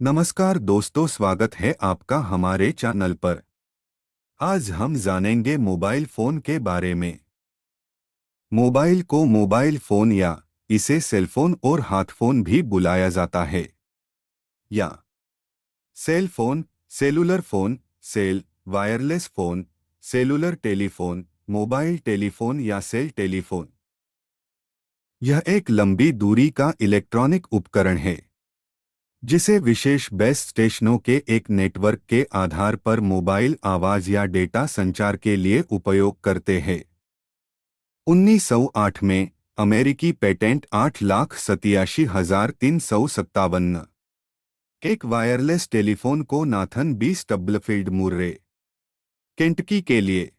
नमस्कार दोस्तों, स्वागत है आपका हमारे चैनल पर। आज हम जानेंगे मोबाइल फ़ोन के बारे में। मोबाइल को मोबाइल फ़ोन या इसे सेलफोन और हाथफोन भी बुलाया जाता है। या cell phone, cellular phone, cell, wireless phone, cellular telephone, mobile telephone या सेल टेलीफोन। यह एक लंबी दूरी का इलेक्ट्रॉनिक उपकरण है जिसे विशेष बेस स्टेशनों के एक नेटवर्क के आधार पर मोबाइल आवाज या डेटा संचार के लिए उपयोग करते हैं। 1908 में अमेरिकी पेटेंट 8,87,357 एक वायरलेस टेलीफोन को नाथन बी स्टब्लफील्ड मुर्रे, केंटकी के लिए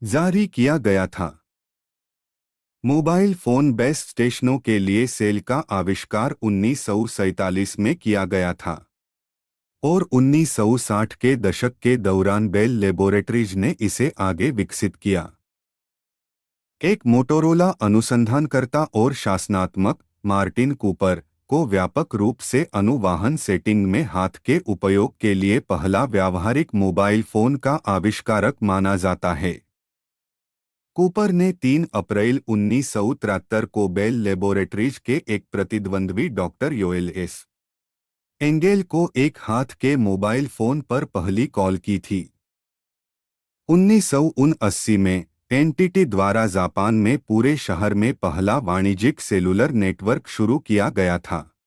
जारी किया गया था। मोबाइल फोन बेस स्टेशनों के लिए सेल का आविष्कार 1947 में किया गया था और 1960 के दशक के दौरान बेल लेबोरेटरीज ने इसे आगे विकसित किया। एक मोटोरोला अनुसंधानकर्ता और शासनात्मक मार्टिन कूपर को व्यापक रूप से अनुवाहन सेटिंग में हाथ के उपयोग के लिए पहला व्यावहारिक मोबाइल फोन का आविष्कारक माना जाता है। कूपर ने 3 अप्रैल 1973 को बेल लेबोरेटरीज के एक प्रतिद्वंद्वी डॉक्टर योएल एस एंगेल को एक हाथ के मोबाइल फोन पर पहली कॉल की थी। 1979 में एनटीटी द्वारा जापान में पूरे शहर में पहला वाणिज्यिक सेलुलर नेटवर्क शुरू किया गया था।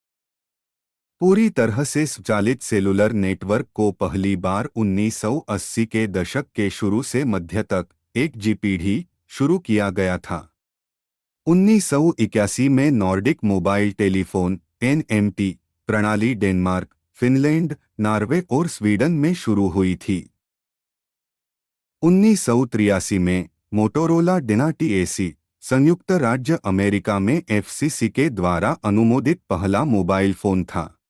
पूरी तरह से स्वचालित सेलुलर नेटवर्क को पहली बार 1980 के दशक के शुरू से मध्य तक 1G पीढ़ी शुरू किया गया था। 1981 में नॉर्डिक मोबाइल टेलीफोन (NMT) प्रणाली डेनमार्क, फिनलैंड, नॉर्वे और स्वीडन में शुरू हुई थी। 1983 में मोटोरोला डिना-TAC संयुक्त राज्य अमेरिका में FCC के द्वारा अनुमोदित पहला मोबाइल फोन था।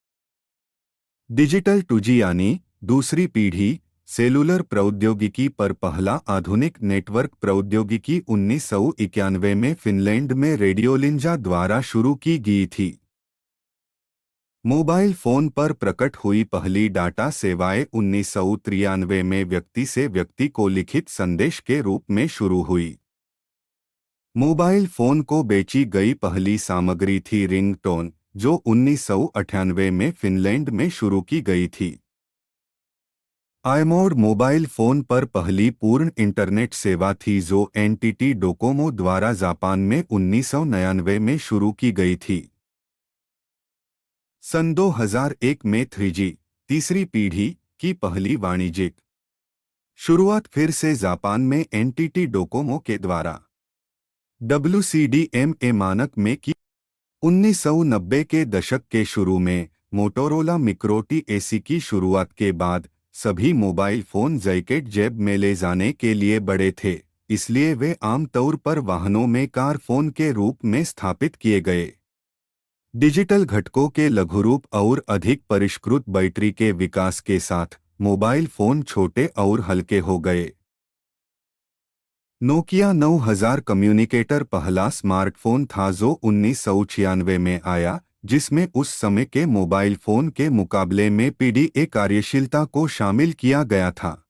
डिजिटल 2G यानी दूसरी पीढ़ी सेलुलर प्रौद्योगिकी पर पहला आधुनिक नेटवर्क प्रौद्योगिकी 1991 में फिनलैंड में रेडियोलिंजा द्वारा शुरू की गई थी। मोबाइल फोन पर प्रकट हुई पहली डाटा सेवाएं 1993 में व्यक्ति से व्यक्ति को लिखित संदेश के रूप में शुरू हुई। मोबाइल फोन को बेची गई पहली सामग्री थी रिंगटोन, जो 1998 में फिनलैंड में शुरू की गई थी। iMode मोबाइल फोन पर पहली पूर्ण इंटरनेट सेवा थी जो एनटीटी डोकोमो द्वारा जापान में 1999 में शुरू की गई थी। सन 2001 में 3G तीसरी पीढ़ी की पहली वाणिज्यिक शुरुआत फिर से जापान में एनटीटी डोकोमो के द्वारा WCDMA मानक में की। 1990 के दशक के शुरू में मोटोरोला मिक्रो TAC की शुरुआत के बाद सभी मोबाइल फोन जैकेट जेब में ले जाने के लिए बड़े थे, इसलिए वे आमतौर पर वाहनों में कार फोन के रूप में स्थापित किए गए। डिजिटल घटकों के लघुरूप और अधिक परिष्कृत बैटरी के विकास के साथ मोबाइल फोन छोटे और हल्के हो गए। नोकिया 9000 कम्युनिकेटर पहला स्मार्टफोन था जो 1996 में आया, जिसमें उस समय के मोबाइल फोन के मुकाबले में PDA कार्यशीलता को शामिल किया गया था।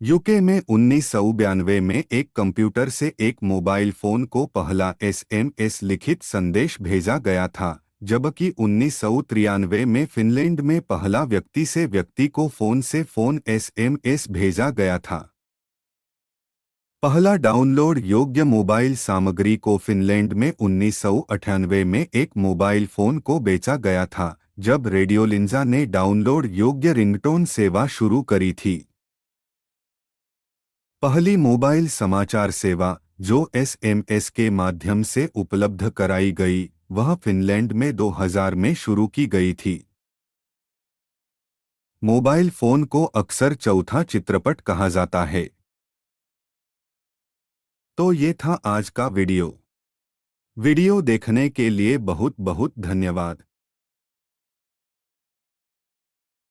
यूके में 1992 में एक कंप्यूटर से एक मोबाइल फोन को पहला SMS लिखित संदेश भेजा गया था, जबकि 1993 में फिनलैंड में पहला व्यक्ति से व्यक्ति को फोन से फोन SMS भेजा गया था। पहला डाउनलोड योग्य मोबाइल सामग्री को फिनलैंड में 1998 में एक मोबाइल फोन को बेचा गया था, जब रेडियोलिंजा ने डाउनलोड योग्य रिंगटोन सेवा शुरू करी थी। पहली मोबाइल समाचार सेवा जो SMS के माध्यम से उपलब्ध कराई गई, वह फिनलैंड में 2000 में शुरू की गई थी। मोबाइल फोन को अक्सर चौथा चित्रपट कहा जाता है। तो ये था आज का वीडियो देखने के लिए बहुत बहुत धन्यवाद।